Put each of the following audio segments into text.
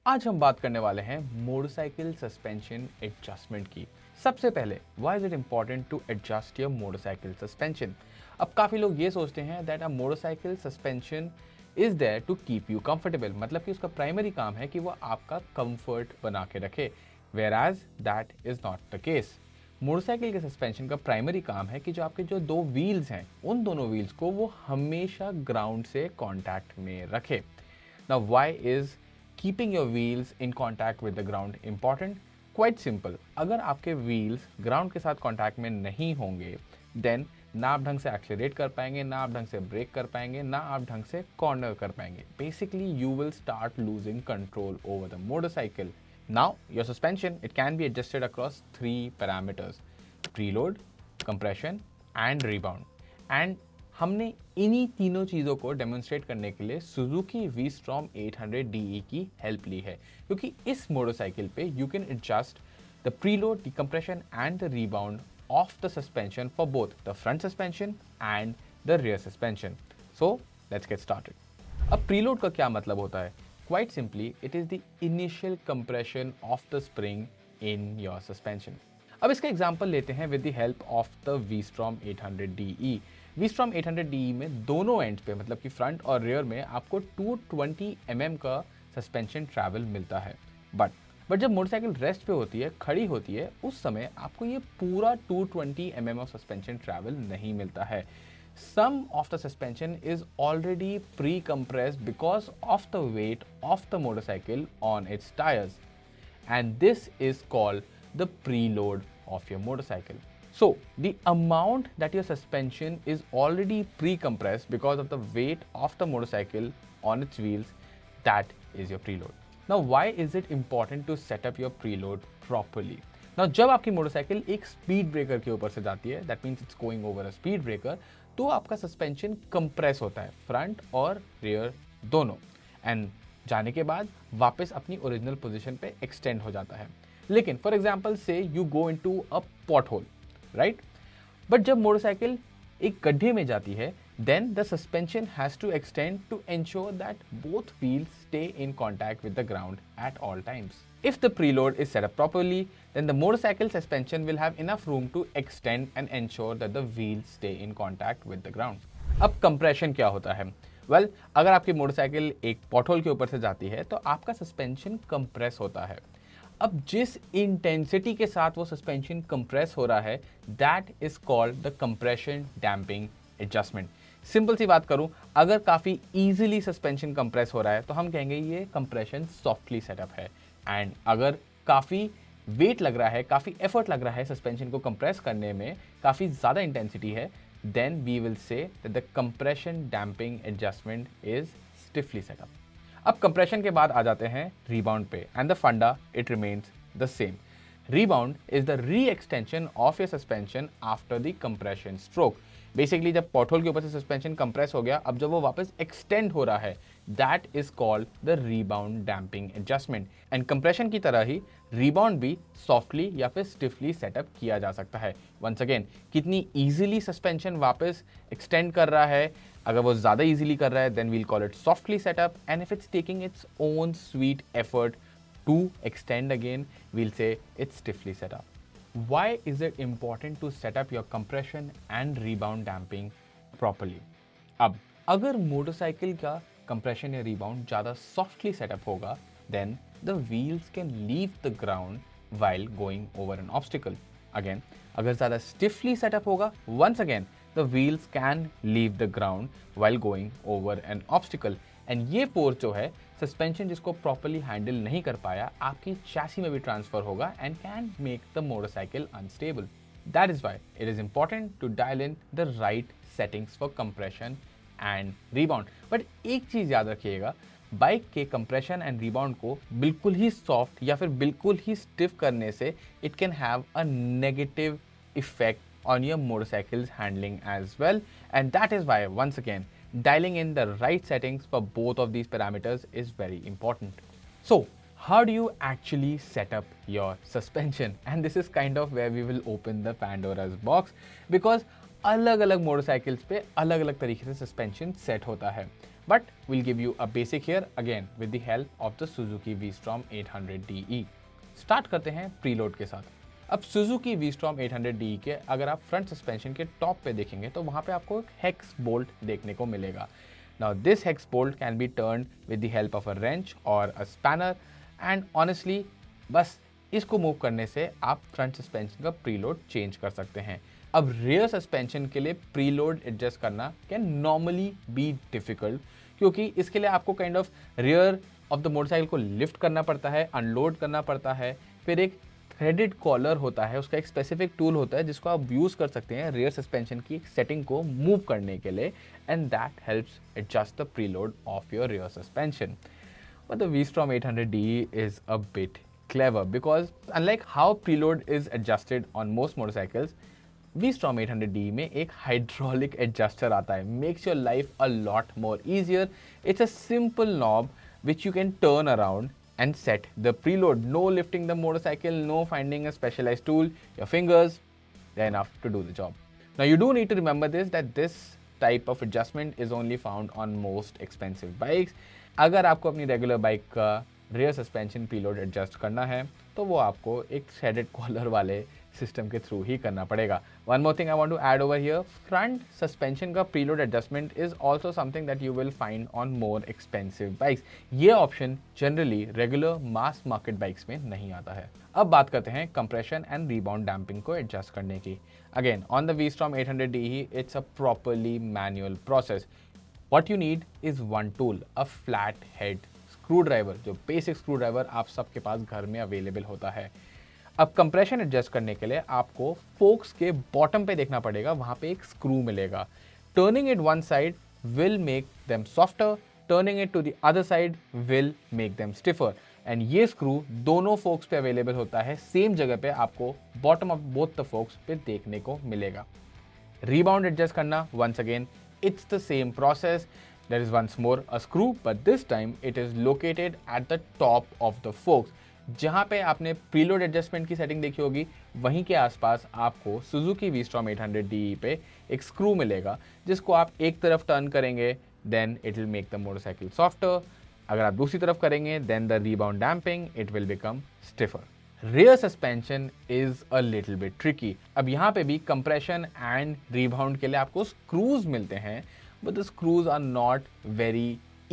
आज हम बात करने वाले हैं मोटरसाइकिल सस्पेंशन एडजस्टमेंट की। सबसे पहले why is it important to adjust your motorcycle suspension. अब काफ़ी लोग ये सोचते हैं that a motorcycle suspension is there to keep you comfortable, मतलब कि उसका प्राइमरी काम है कि वो आपका कंफर्ट बना के रखे, whereas that is not the case. Motorcycle के सस्पेंशन का प्राइमरी काम है कि जो आपके जो दो व्हील्स हैं उन दोनों व्हील्स को वो हमेशा ग्राउंड से कांटेक्ट में रखे। Now, why is keeping your wheels in contact with the ground important? Quite simple. अगर आपके wheels ground के साथ contact में नहीं होंगे, then ना आप ढंग से एक्सेलरेट कर पाएंगे, ना आप ढंग से ब्रेक कर पाएंगे, ना आप ढंग से कॉर्नर कर पाएंगे. Basically, you will start losing control over the motorcycle. Now, your suspension, it can be adjusted across three parameters: preload, compression and rebound. And हमने इन्हीं तीनों चीज़ों को डेमोन्स्ट्रेट करने के लिए सुजुकी वी-स्ट्रॉम 800 DE की हेल्प ली है, क्योंकि इस मोटरसाइकिल पे you can adjust the preload, the compression and the rebound of the suspension for both the front suspension and the rear suspension. So let's get started. अब preload का क्या मतलब होता है? Quite simply, it is the initial compression of the spring in your suspension. अब इसका example लेते हैं with the help of the we-storm 800 DE। We-storm 800 DE में दोनों एंड पे, मतलब कि फ्रंट और रियर में, आपको 220 mm का सस्पेंशन ट्रैवल मिलता है। बट जब मोटरसाइकिल रेस्ट पे होती है, खड़ी होती है, उस समय आपको ये पूरा 220 mm ऑफ सस्पेंशन ट्रैवल नहीं मिलता है। Some of the suspension is already pre-compressed because of the weight of the motorcycle on its tires, and this is called the preload of your motorcycle. So the amount that your suspension is already pre-compressed because of the weight of the motorcycle on its wheels, that is your preload. Now why is it important to set up your preload properly? Now जब आपकी motorcycle एक speed breaker के ऊपर से जाती है, that means it's going over a speed breaker, तो आपका सस्पेंशन कंप्रेस होता है, फ्रंट और रियर दोनों, एंड जाने के बाद वापस अपनी ओरिजिनल पोजीशन पे एक्सटेंड हो जाता है। लेकिन for example say you go into a pothole, right? But जब मोटरसाइकिल एक गड्ढे में जाती है, then the suspension has to extend to ensure that both wheels stay in contact with the ground at all times. If the preload is set up properly, then the motorcycle suspension will have enough room to extend and ensure that the wheels stay in contact with the ground. अब compression क्या होता है? Well, अगर आपकी motorcycle एक pothole के ऊपर से जाती है तो आपका सस्पेंशन कंप्रेस होता है। अब जिस इंटेंसिटी के साथ वो सस्पेंशन कंप्रेस हो रहा है, that is called the compression damping adjustment. Simple सी बात करूं, अगर काफ़ी इजीली सस्पेंशन कंप्रेस हो रहा है तो हम कहेंगे ये कंप्रेशन सॉफ्टली सेटअप है, एंड अगर काफ़ी वेट लग रहा है, काफ़ी एफर्ट लग रहा है सस्पेंशन को कंप्रेस करने में, काफ़ी ज़्यादा इंटेंसिटी है, then we will say that the compression damping adjustment is stiffly set up. अब कंप्रेशन के बाद आ जाते हैं रीबाउंड पे, and the funda it remains the same. Rebound is the re-extension of your suspension after the compression stroke. Basically जब pothole के ऊपर से सस्पेंशन कंप्रेस हो गया, अब जब वो वापस एक्सटेंड हो रहा है, that is called the rebound damping adjustment. And compression की तरह ही रीबाउंड भी सॉफ्टली या फिर स्टिफली सेटअप किया जा सकता है। वंस अगेन, कितनी इजीली सस्पेंशन वापस एक्सटेंड कर रहा है, अगर वो ज़्यादा इजीली कर रहा है, then we'll call it softly setup, and if it's taking its own sweet effort to extend again, we'll say it's stiffly set up. Why is it important to set up your compression and rebound damping properly? अब अगर motorcycle का compression या rebound ज़्यादा softly setup होगा, then the wheels can leave the ground while going over an obstacle. Again, अगर ज़्यादा stiffly setup होगा, once again the wheels can leave the ground while going over an obstacle. And ये force जो है, suspension जिसको properly handle नहीं कर पाया, आपकी चैसी में भी ट्रांसफर होगा and can make the motorcycle unstable. That is why it is important to dial in the right settings for compression and rebound. But एक चीज़ याद रखिएगा, बाइक के कंप्रेशन एंड रिबाउंड को बिल्कुल ही सॉफ्ट या फिर बिल्कुल ही स्टिफ करने से it can have a negative effect on your motorcycle's handling as well, and that is why once again dialing in the right settings for both of these parameters is very important. So how do you actually set up your suspension? And this is kind of where we will open the Pandora's box, because अलग अलग motorcycles पे अलग अलग तरीके से suspension set होता है। but we'll give you a basic here again with the help of the Suzuki V-Strom 800DE. Start करते हैं प्रीलोड के साथ। अब Suzuki V-Strom 800DE के अगर आप फ्रंट सस्पेंशन के टॉप पे देखेंगे तो वहाँ पे आपको एक हेक्स बोल्ट देखने को मिलेगा। Now this hex bolt can be turned with the help of a wrench or a spanner and honestly बस इसको मूव करने से आप फ्रंट सस्पेंशन का प्रीलोड चेंज कर सकते हैं। अब रियर सस्पेंशन के लिए प्रीलोड एडजस्ट करना कैन नॉर्मली बी डिफिकल्ट, क्योंकि इसके लिए आपको kind of rear of the motorcycle को लिफ्ट करना पड़ता है, अनलोड करना पड़ता है, फिर एक थ्रेडेड कॉलर होता है, उसका एक स्पेसिफिक टूल होता है जिसको आप यूज़ कर सकते हैं रियर सस्पेंशन की सेटिंग को मूव करने के लिए, and that helps adjust the preload of your rear suspension. But the V-Strom 800DE is a bit clever because unlike how preload is adjusted on most motorcycles, V-Strom 800DE में एक hydraulic adjuster आता है, makes your life a lot more easier. It's a simple knob which you can turn around and set the preload. No lifting the motorcycle, no finding a specialized tool. Your fingers, they're enough to do the job. Now you do need to remember that this type of adjustment is only found on most expensive bikes. अगर आपको अपनी regular bike का rear suspension preload adjust करना है तो वो आपको एक थ्रेडेड कॉलर वाले सिस्टम के थ्रू ही करना पड़ेगा. One more thing I want to add over here, front suspension का preload adjustment is also something that you will find on more expensive bikes. ये option generally regular mass market bikes में नहीं आता है. अब बात करते हैं कंप्रेशन एंड रीबाउंड डैम्पिंग को एडजस्ट करने की. Again on the V-Strom 800DE it's a properly manual process. What you need is one tool, a flat head screwdriver, जो बेसिक स्क्रूड्राइवर आप सबके पास घर में अवेलेबल होता है. अब कंप्रेशन एडजस्ट करने के लिए आपको फोक्स के बॉटम पे देखना पड़ेगा, वहाँ पे एक स्क्रू मिलेगा. Turning it one side will make them softer, turning it to the other side will make them stiffer. And ये स्क्रू दोनों फोक्स पे अवेलेबल होता है, सेम जगह पे आपको bottom of both the forks पे देखने को मिलेगा. रीबाउंड एडजस्ट करना, once again it's the same process. There is once more a screw, but this time it is located at the top of the forks. जहाँ पे आपने preload adjustment की setting देखी होगी वहीं के आसपास आपको Suzuki V-Strom 800DE पे एक स्क्रू मिलेगा जिसको आप एक तरफ टर्न करेंगे then it will make the motorcycle softer. अगर आप दूसरी तरफ करेंगे then the rebound damping it will become stiffer. Rear suspension is a little bit tricky. अब यहाँ पे भी compression and rebound के लिए आपको screws मिलते हैं, but the screws are not very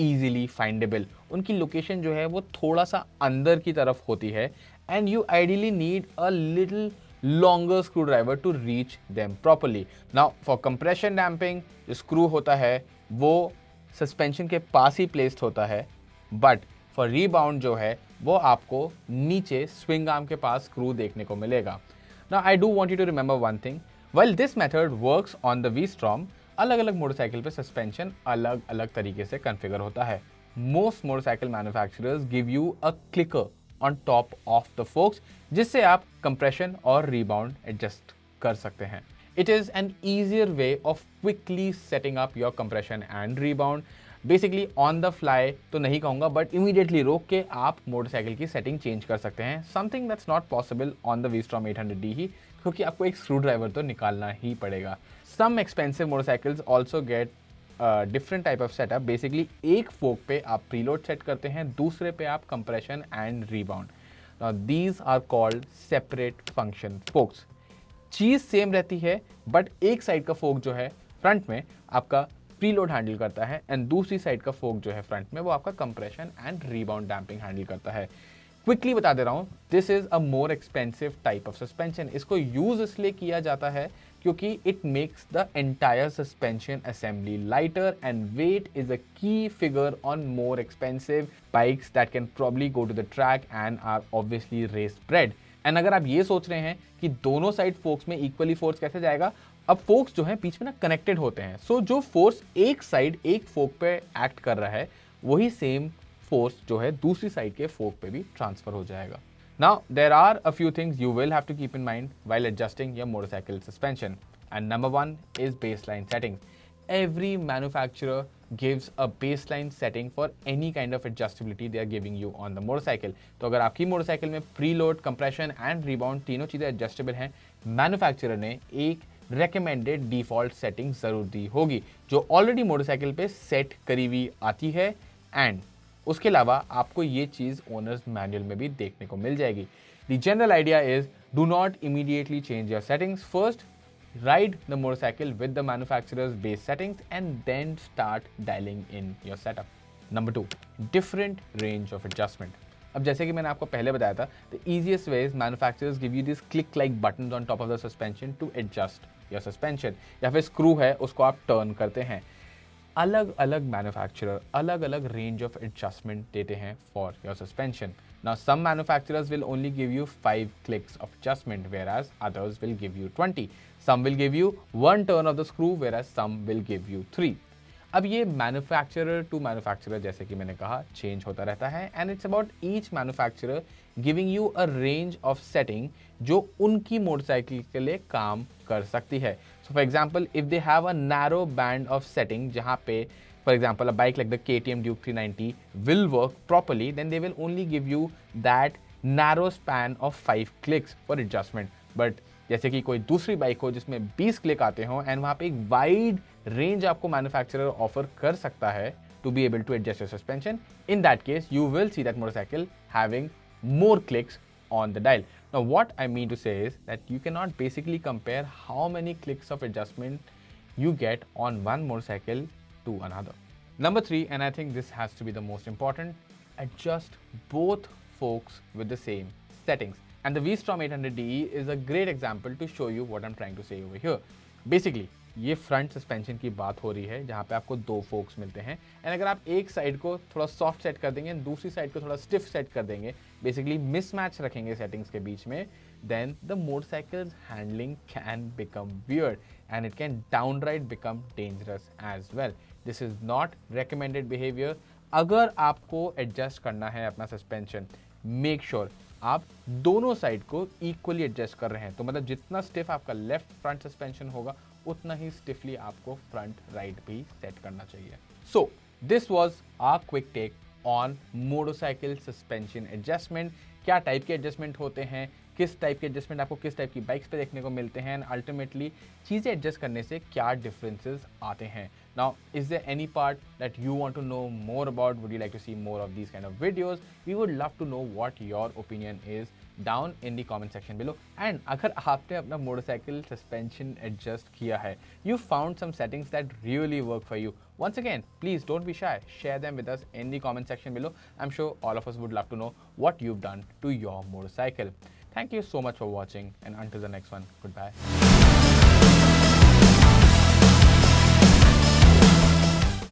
easily findable. उनकी लोकेशन जो है वो थोड़ा सा अंदर की तरफ होती है and you ideally need a little longer screwdriver to reach them properly. Now for compression damping जो screw होता है वो suspension के पास ही placed होता है, but for rebound जो है वो आपको नीचे स्विंग आर्म के पास स्क्रू देखने को मिलेगा. Now I do want you to remember one thing. While this method works on the V-Strom, अलग अलग मोटरसाइकिल पे सस्पेंशन अलग अलग तरीके से कॉन्फ़िगर होता है. Most motorcycle manufacturers give you a clicker on top of the forks जिससे आप compression और rebound adjust कर सकते हैं. It is an easier way of quickly setting up your compression and rebound. Basically on the fly तो नहीं कहूँगा, but immediately रोक के आप मोटरसाइकिल की सेटिंग चेंज कर सकते हैं. Something that's not possible on the V-Strom 800DE क्योंकि आपको एक स्क्रू ड्राइवर तो निकालना ही पड़ेगा. Some expensive motorcycles also get different type of setup. Basically एक फोक पे आप प्रीलोड सेट करते हैं, दूसरे पे आप compression and rebound. Now these are called separate function forks. चीज़ सेम रहती है बट एक साइड का फोक जो है फ्रंट में आपका प्रीलोड हैंडल करता है एंड दूसरी साइड का फोक जो है फ्रंट में वो आपका compression and rebound damping handle करता है. क्विकली बता दे रहा हूँ, this is a more expensive type of suspension. इसको यूज इसलिए किया जाता है क्योंकि it makes the entire suspension assembly lighter and weight is a key figure on more expensive bikes that can probably go to the track and are obviously race bred. And अगर आप ये सोच रहे हैं कि दोनों साइड फोक्स में equally force कैसे जाएगा, अब फोक्स जो है बीच में ना कनेक्टेड होते हैं. सो जो फोर्स एक साइड एक फोक पे एक्ट कर रहा है वही सेम फोर्स जो है दूसरी साइड के फोक पे भी ट्रांसफर हो जाएगा. Now there are a few things you will have to keep in mind while adjusting your motorcycle suspension. And number one is baseline settings. Every manufacturer gives a baseline setting for any kind of adjustability they are giving you on the motorcycle. तो अगर आपकी motorcycle में preload, compression and rebound तीनों चीज़ें adjustable हैं, manufacturer ने एक recommended default setting ज़रूर दी होगी जो ऑलरेडी मोटरसाइकिल पे सेट करी हुई आती है, एंड उसके अलावा आपको ये चीज़ ओनर्स मैनुअल में भी देखने को मिल जाएगी। The general idea is do not immediately change your settings, first ride the motorcycle with the manufacturer's base settings and then start dialing in your setup. Number 2, different range of adjustment. अब जैसे कि मैंने आपको पहले बताया था, the easiest way is manufacturers give you these click like buttons on top of the suspension to adjust your suspension, या फिर screw है उसको आप turn करते हैं। अलग अलग मैन्युफैक्चरर अलग अलग रेंज ऑफ एडजस्टमेंट देते हैं for your suspension. Now some manufacturers will only give you 5 clicks of adjustment, whereas others will give you 20. Some will give you 1 turn of the screw, whereas some will give you 3. अब ये manufacturer to manufacturer जैसे कि मैंने कहा change होता रहता है, and it's about each manufacturer giving you a range of setting जो उनकी मोटरसाइकिल के लिए काम कर सकती है। So for example if they have a narrow band of setting जहाँ पे for example a bike like the KTM Duke 390 will work properly, then they will only give you that narrow span of 5 clicks for adjustment. But जैसे कि कोई दूसरी bike हो जिसमें 20 click आते हो एंड वहाँ पे एक वाइड रेंज आपको मैन्युफैक्चरर ऑफर कर सकता है to be able to adjust your suspension, in that case you will see that motorcycle having more clicks on the dial. Now what I mean to say is that you cannot basically compare how many clicks of adjustment you get on one motorcycle to another. Number 3, and I think this has to be the most important, adjust both forks with the same settings. And the V-Strom 800DE is a great example to show you what I'm trying to say over here. Basically, ये front suspension की बात हो रही है जहाँ पे आपको 2 focus मिलते हैं, एंड अगर आप एक साइड को थोड़ा सॉफ्ट सेट कर देंगे दूसरी साइड को थोड़ा स्टिफ सेट कर देंगे, बेसिकली मिसमैच रखेंगे सेटिंग्स के बीच में, then the motorcycle's handling can become weird and it can downright become dangerous as well. This is not recommended behavior. अगर आपको एडजस्ट करना है अपना सस्पेंशन, मेक श्योर आप दोनों साइड को इक्वली एडजस्ट कर रहे हैं। तो मतलब जितना स्टिफ आपका लेफ्ट फ्रंट सस्पेंशन होगा उतना ही स्टिफली आपको फ्रंट राइट भी सेट करना चाहिए। So this was our quick take on motorcycle suspension adjustment. क्या टाइप के एडजस्टमेंट होते हैं, किस टाइप के एडजस्टमेंट आपको किस टाइप की बाइक्स पे देखने को मिलते हैं, एंड अल्टीमेटली चीज़ें एडजस्ट करने से क्या डिफरेंसेस आते हैं। Now is there any part that you want to know more about, would you like to see more of these kind of videos, we would love to know what your opinion is down in the comment section below. And अगर आपने अपना motorcycle suspension adjust किया है, you found some settings that really work for you, once again please don't be shy, share them with us in the comment section below. I'm sure all of us would love to know what you've done to your motorcycle. Thank you so much for watching, and until the next one, goodbye.